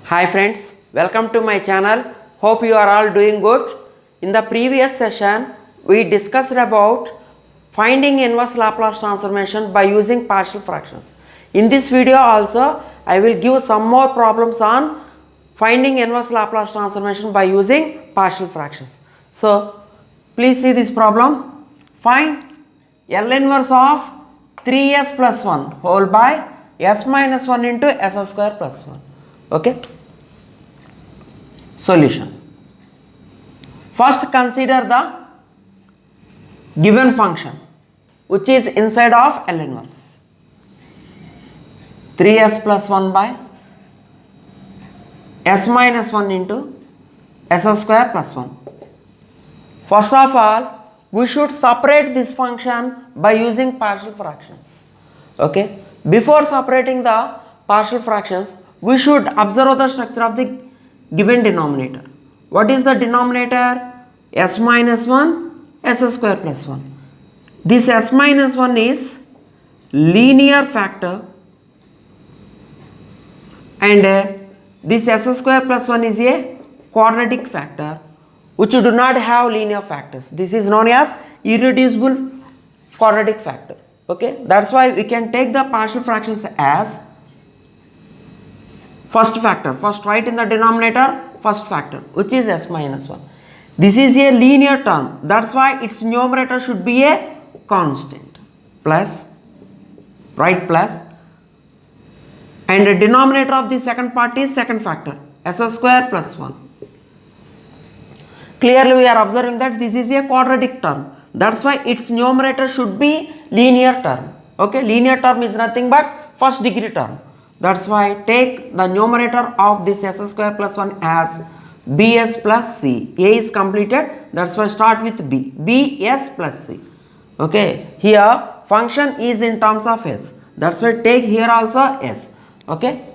Hi friends, welcome to my channel. Hope you are all doing good. In the previous session, we discussed about finding inverse Laplace transformation by using partial fractions. In this video also, I will give some more problems on finding inverse Laplace transformation by using partial fractions. So, please see this problem. Find L inverse of 3s plus 1 whole by s minus 1 into s square plus 1. Okay. Solution. First consider the given function which is inside of L inverse. 3s plus 1 by s minus 1 into s square plus 1. First of all, we should separate this function by using partial fractions. Okay. Before separating the partial fractions, we should observe the structure of the given denominator. What is the denominator? S minus 1, s square plus 1. This s minus 1 is linear factor and this s square plus 1 is a quadratic factor which do not have linear factors. This is known as irreducible quadratic factor. Okay, that's why we can take the partial fractions as first factor. First write in the denominator first factor which is s minus 1. This is a linear term, that's why its numerator should be a constant. Plus, write plus, and the denominator of the second part is second factor s square plus 1. Clearly we are observing that this is a quadratic term, that's why its numerator should be linear term. Okay, linear term is nothing but first degree term. That's why take the numerator of this s square plus 1 as bs plus c. A is completed, that's why start with b. bs plus c. Okay, here function is in terms of s. That's why take here also s. Okay.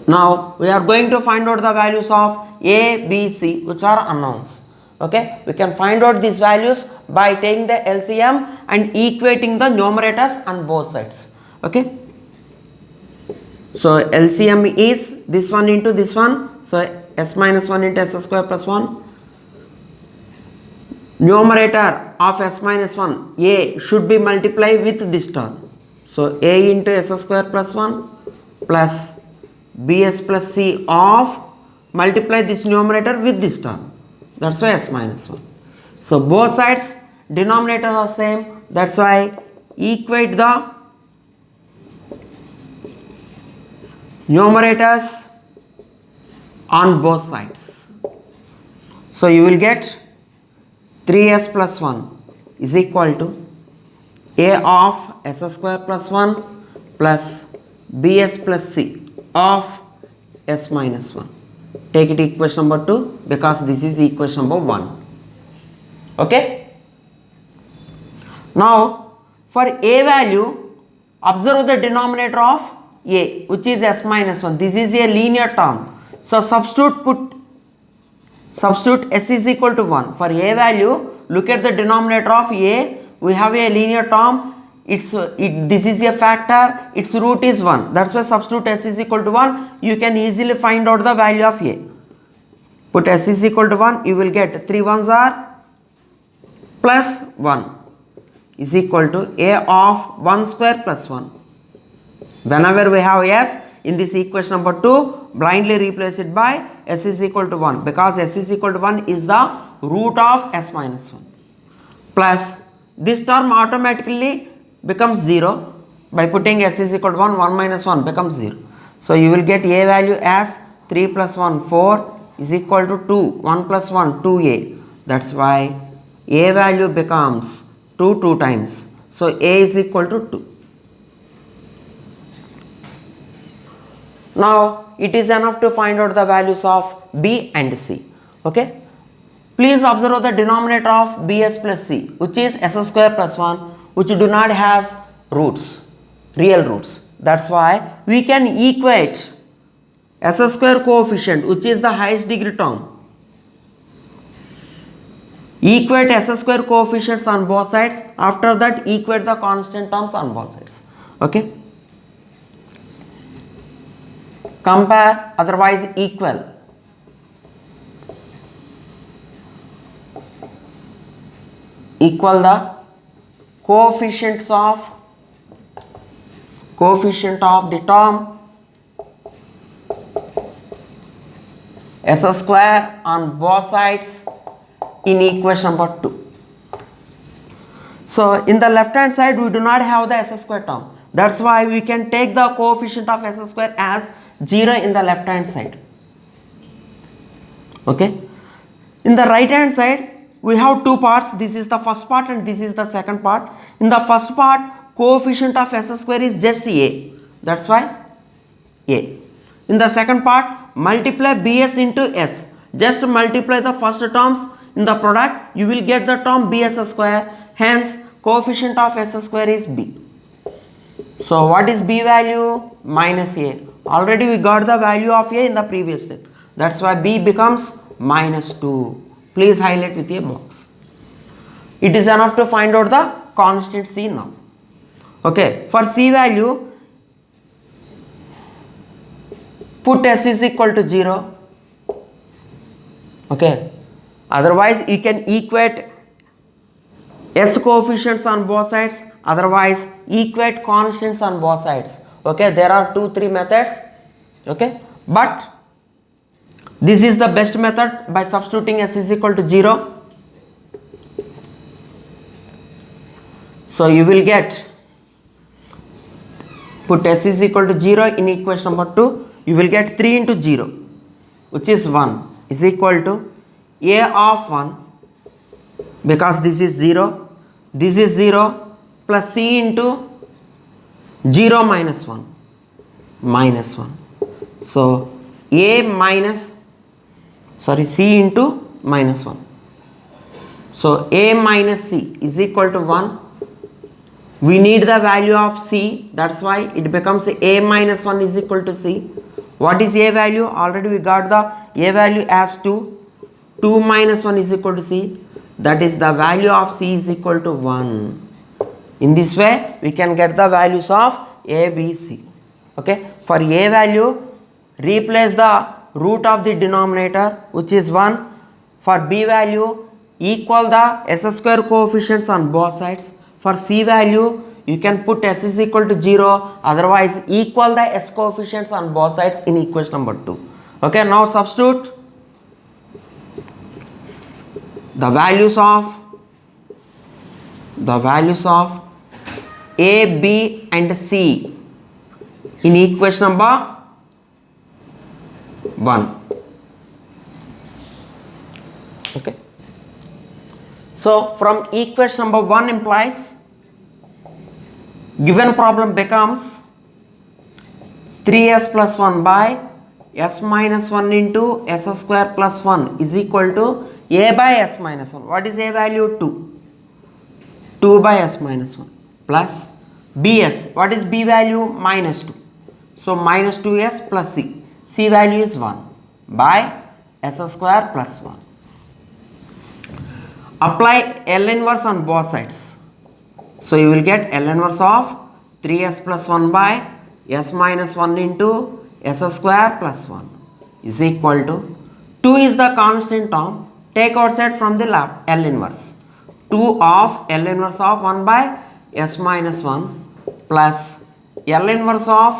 Now we are going to find out the values of a, b, c which are unknowns. Okay, we can find out these values by taking the LCM and equating the numerators on both sides. Okay. So LCM is this one into this one. So s minus 1 into s square plus 1. Numerator of s minus 1 a should be multiplied with this term. So a into s square plus 1 plus bs plus c of multiply this numerator with this term. That's why s minus 1. So both sides denominator are same. That's why equate the numerators on both sides. So you will get 3s plus 1 is equal to a of s square plus 1 plus bs plus c of s minus 1. Take it equation number 2 because this is equation number 1. Okay. Now for a value, observe the denominator of a which is s minus 1. This is a linear term. So substitute s is equal to 1. For a value, look at the denominator of a. We have a linear term. This is a factor. Its root is 1. That's why substitute s is equal to 1. You can easily find out the value of a. Put s is equal to 1. You will get 3 ones are plus 1 is equal to a of 1 square plus 1. Whenever we have s in this equation number 2, blindly replace it by s is equal to 1 because s is equal to 1 is the root of s minus 1. Plus this term automatically becomes 0 by putting s is equal to 1, 1 minus 1 becomes 0. So you will get a value as 3 plus 1, 4 is equal to 2, 1 plus 1, 2a. That's why a value becomes 2 times. So a is equal to 2. Now it is enough to find out the values of b and c. Okay. Please observe the denominator of bs plus c which is s square plus 1 which do not has roots, real roots. That's why we can equate s square coefficient which is the highest degree term. Equate s square coefficients on both sides. After that equate the constant terms on both sides. Okay. compare, otherwise equal. Equal the coefficients of the term s square on both sides in equation number 2. So in the left hand side we do not have the s square term. That's why we can take the coefficient of s square as 0 in the left hand side. Okay. In the right hand side we have two parts. This is the first part and this is the second part. In the first part, coefficient of s square is just a. That's why a. In the second part, multiply bs into s. Just multiply the first terms in the product. You will get the term bs square. Hence, coefficient of s square is b. So what is b value? Minus a. Already we got the value of a in the previous step. That's why b becomes minus 2. Please highlight with a box. It is enough to find out the constant c now. Okay, for c value, put s is equal to 0. Okay, otherwise you can equate s coefficients on both sides, otherwise equate constants on both sides. Okay, there are 2-3 methods. Okay, but this is the best method by substituting s is equal to 0. So you will get, put s is equal to 0 in equation number 2. You will get 3 into 0, which is 1, is equal to a of 1, because this is 0, this is 0, plus c into 0 minus 1, minus 1. So a minus, sorry, c into minus 1. So a minus c is equal to 1. We need the value of c, that's why it becomes a minus 1 is equal to c. What is a value? Already we got the a value as 2. 2 minus 1 is equal to c. That is the value of c is equal to 1. In this way, we can get the values of a, b, c. Okay. For a value, replace the root of the denominator, which is 1. For b value, equal the s square coefficients on both sides. For c value, you can put s is equal to 0, otherwise equal the s coefficients on both sides in equation number 2. Okay, now substitute the values of a, b and c in equation number 1. Okay. So from equation number 1 implies, given problem becomes 3s plus 1 by s minus 1 into s square plus 1 is equal to a by s minus 1. What is a value? 2. 2 by s minus 1 plus bs. What is b value? Minus 2. So minus 2s plus c. C value is 1 by s square plus 1. Apply L inverse on both sides. So you will get L inverse of 3s plus 1 by s minus 1 into s square plus 1 is equal to 2 is the constant term. Take outside from the lab L inverse. 2 of L inverse of 1 by s minus 1 plus L inverse of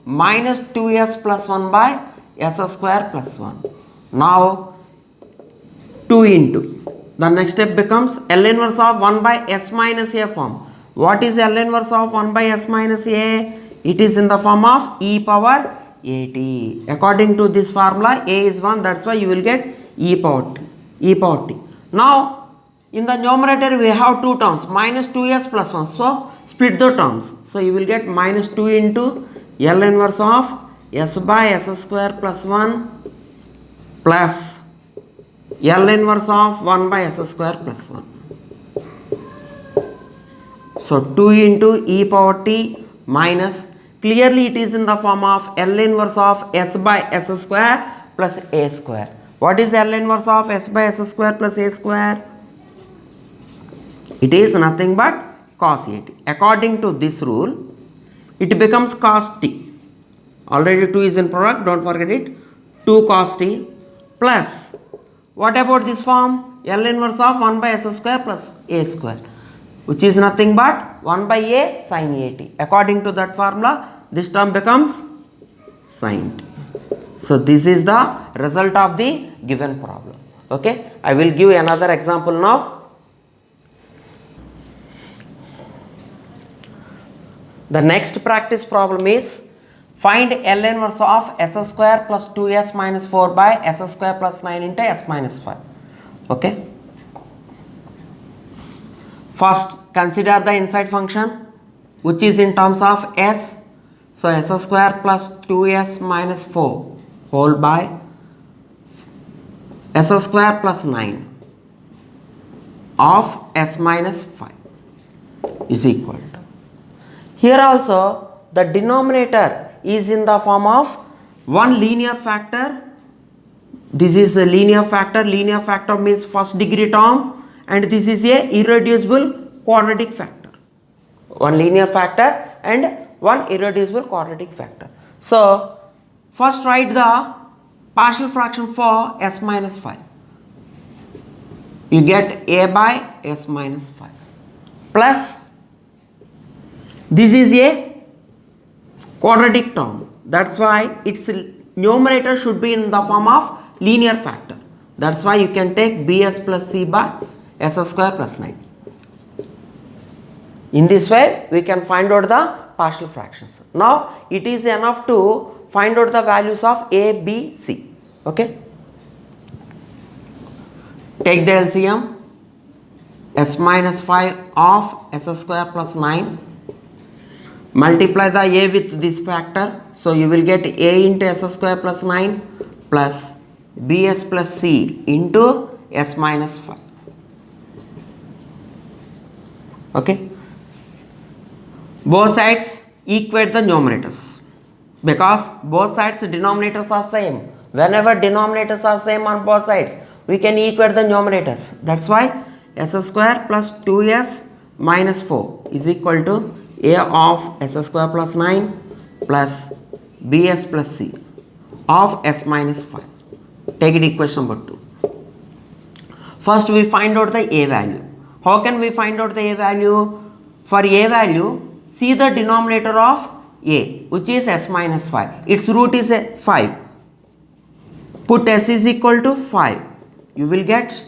minus 2s plus 1 by s square plus 1. Now 2 into. The next step becomes L inverse of 1 by s minus a form. What is L inverse of 1 by s minus a? It is in the form of e power at. According to this formula, a is 1. That's why you will get e power t. E power t. Now, in the numerator, we have two terms, minus 2s plus 1. So, split the terms. So, you will get minus 2 into L inverse of s by s square plus 1 plus L inverse of 1 by s square plus 1. So 2 into e power t minus, clearly it is in the form of L inverse of s by s square plus a square. What is L inverse of s by s square plus a square? It is nothing but cos at. According to this rule, it becomes cos t. Already 2 is in product, don't forget it. 2 cos t plus, what about this form? L inverse of 1 by s square plus a square, which is nothing but 1 by a sin a t. According to that formula, this term becomes sin t. So this is the result of the given problem. Okay, I will give another example now. The next practice problem is find L inverse of s square plus 2s minus 4 by s square plus 9 into s minus 5. Okay. First, consider the inside function, which is in terms of s. So s square plus 2s minus 4 whole by s square plus 9 of s minus 5 is equal to. Here also the denominator is in the form of one linear factor. This is the linear factor. Linear factor means first degree term, and this is a irreducible quadratic factor. One linear factor and one irreducible quadratic factor. So first write the partial fraction for s minus 5. You get a by s minus 5 plus, this is a quadratic term, that's why its numerator should be in the form of linear factor. That's why you can take bs plus c by s square plus 9. In this way we can find out the partial fractions. Now it is enough to find out the values of a, b, c. Okay, take the LCM. S minus 5 of s square plus 9, multiply the a with this factor, so you will get a into s square plus 9 plus bs plus c into s minus 5. Okay, both sides equate the numerators, because both sides denominators are same. Whenever denominators are same on both sides, we can equate the numerators. That's why s square plus 2s minus 4 is equal to a of s square plus 9 plus bs plus c of s minus 5. Take it equation number 2. First we find out the a value. How can we find out the a value? For a value, see the denominator of a, which is s minus 5. Its root is 5. Put s is equal to 5. You will get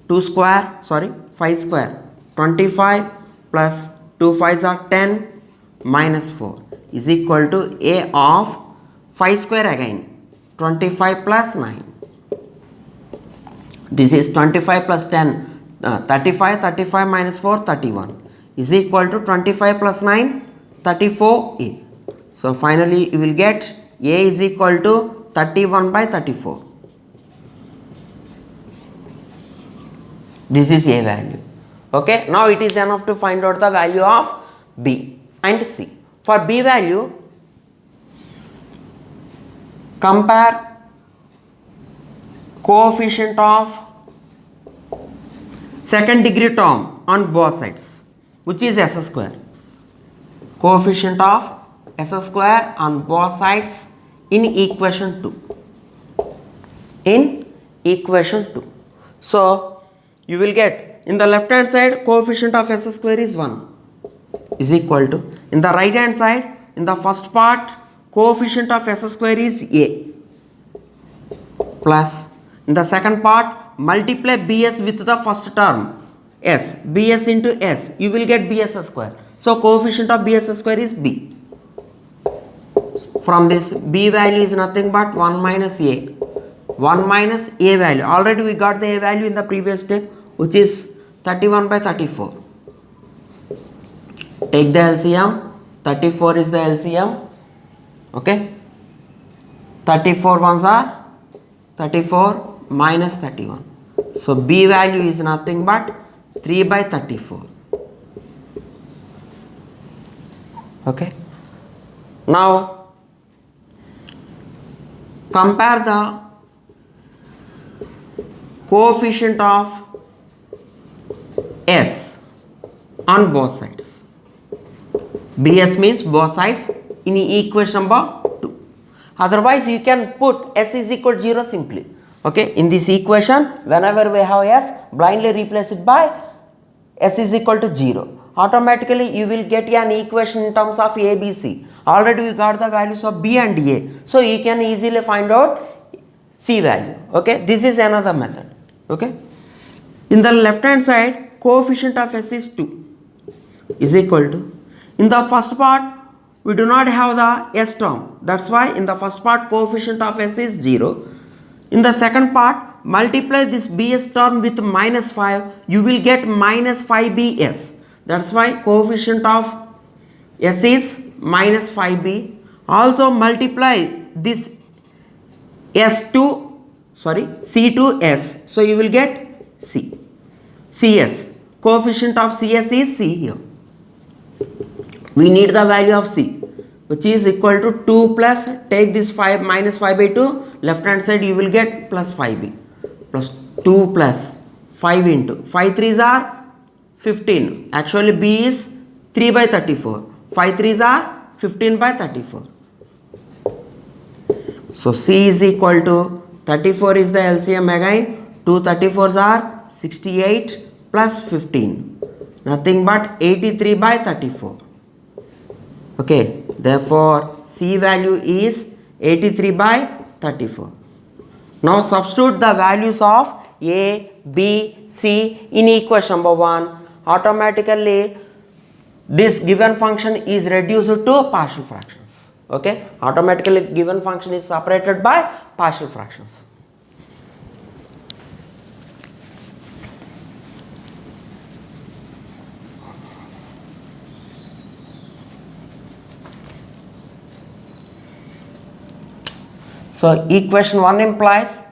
5 square 25 plus 2 5s are 10 minus 4 is equal to a of 5 square again 25 plus 9. This is 25 plus 10, 35 minus 4 31 is equal to 25 plus 9 34a. So finally you will get a is equal to 31 by 34. This is a value. Okay, now it is enough to find out the value of b and c. For b value, compare coefficient of second degree term on both sides, which is s square. Coefficient of s square on both sides in equation 2. In equation 2. So you will get, in the left hand side coefficient of s square is 1 is equal to, in the right hand side, in the first part coefficient of s square is a plus, in the second part multiply bs with the first term s, bs into s, you will get bs square. So coefficient of bs square is b. From this, b value is nothing but 1 minus a. 1 minus a value, already we got the a value in the previous step, which is 31 by 34. Take the LCM. 34 is the LCM. Okay, 34 ones are 34 minus 31. So b value is nothing but 3 by 34. Okay, now compare the coefficient of s on both sides. bs means both sides in equation number 2. Otherwise you can put s is equal to 0 simply. Okay, in this equation whenever we have s, blindly replace it by s is equal to 0. Automatically you will get an equation in terms of a, b, c. Already we got the values of b and a, so you can easily find out c value. Okay, this is another method. Okay, in the left hand side coefficient of s is 2 is equal to, in the first part we do not have the s term, that's why in the first part coefficient of s is 0. In the second part multiply this bs term with minus 5, you will get minus 5bs, that's why coefficient of s is minus 5b. Also multiply this c to s, so you will get cs. Coefficient of cs is c here. We need the value of c, which is equal to 2 plus, take this 5 minus 5 by 2, left hand side you will get plus 5b, plus 2 plus 5 into 5 3s are 15, actually b is 3 by 34, 5 3s are 15 by 34. So c is equal to 34 is the LCM again, 2 34s are 68 plus 15, nothing but 83 by 34. Okay, therefore c value is 83 by 34. Now substitute the values of a, b, c in equation number 1. Automatically this given function is reduced to partial fractions. Okay, automatically given function is separated by partial fractions. So equation 1 implies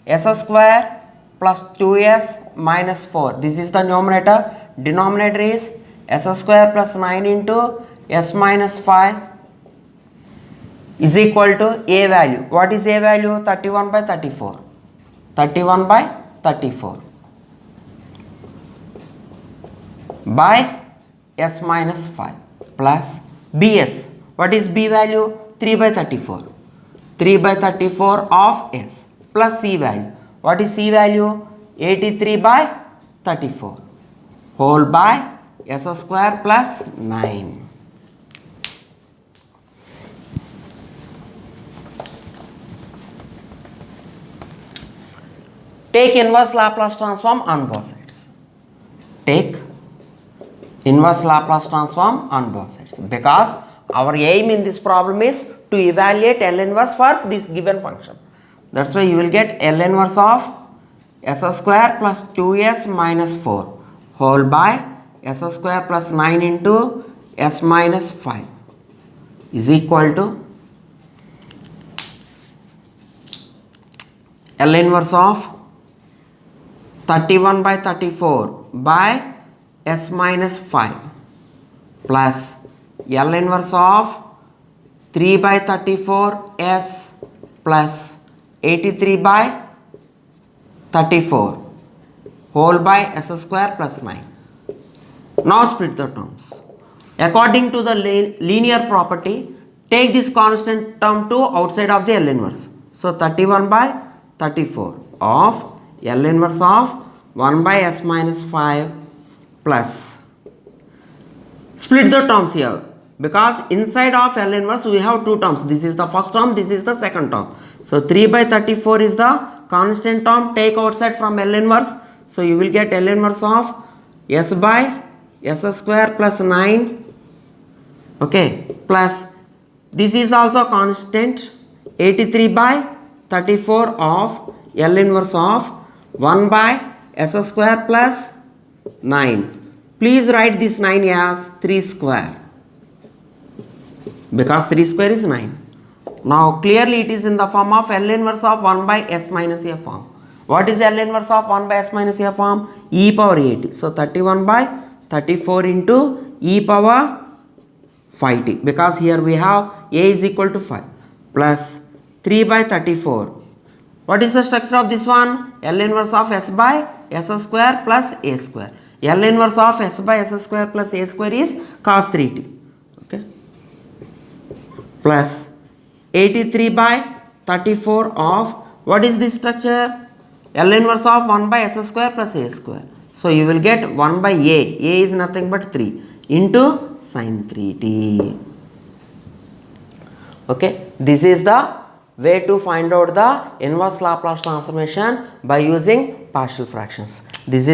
s square plus 2s minus 4. This is the numerator. Denominator is s square plus 9 into s minus 5 is equal to a value. What is a value? 31 by 34. 31 by 34 by s minus 5 plus bs. What is b value? 3 by 34. 3 by 34 of s plus c value. What is c value? 83 by 34 whole by s square plus 9. Take inverse Laplace transform on both sides. Take inverse Laplace transform on both sides, because our aim in this problem is to evaluate L inverse for this given function. That's why you will get L inverse of s square plus 2s minus 4 whole by s square plus 9 into s minus 5 is equal to L inverse of 31 by 34 by s minus 5 plus L inverse of 3 by 34 s plus 83 by 34 whole by s square plus 9. Now split the terms. According to the linear property, take this constant term to outside of the L inverse. So 31 by 34 of L inverse of 1 by s minus 5 plus, split the terms here, because inside of L inverse we have two terms. This is the first term, this is the second term. So 3 by 34 is the constant term, take outside from L inverse. So you will get L inverse of s by s square plus 9. Okay, plus this is also constant, 83 by 34 of L inverse of 1 by s square plus 9. Please write this 9 as 3 square, because 3 square is 9. Now clearly it is in the form of L inverse of 1 by s minus a form. What is L inverse of 1 by s minus a form? E power 8. So 31 by 34 into e power 5t, because here we have a is equal to 5 plus 3 by 34. What is the structure of this one? L inverse of s by s square plus a square. L inverse of s by s square plus a square is cos 3t. Okay, plus 83 by 34 of, what is this structure? L inverse of 1 by s square plus a square. So you will get 1 by a is nothing but 3 into sin 3t. Okay, this is the way to find out the inverse Laplace transformation by using partial fractions. This is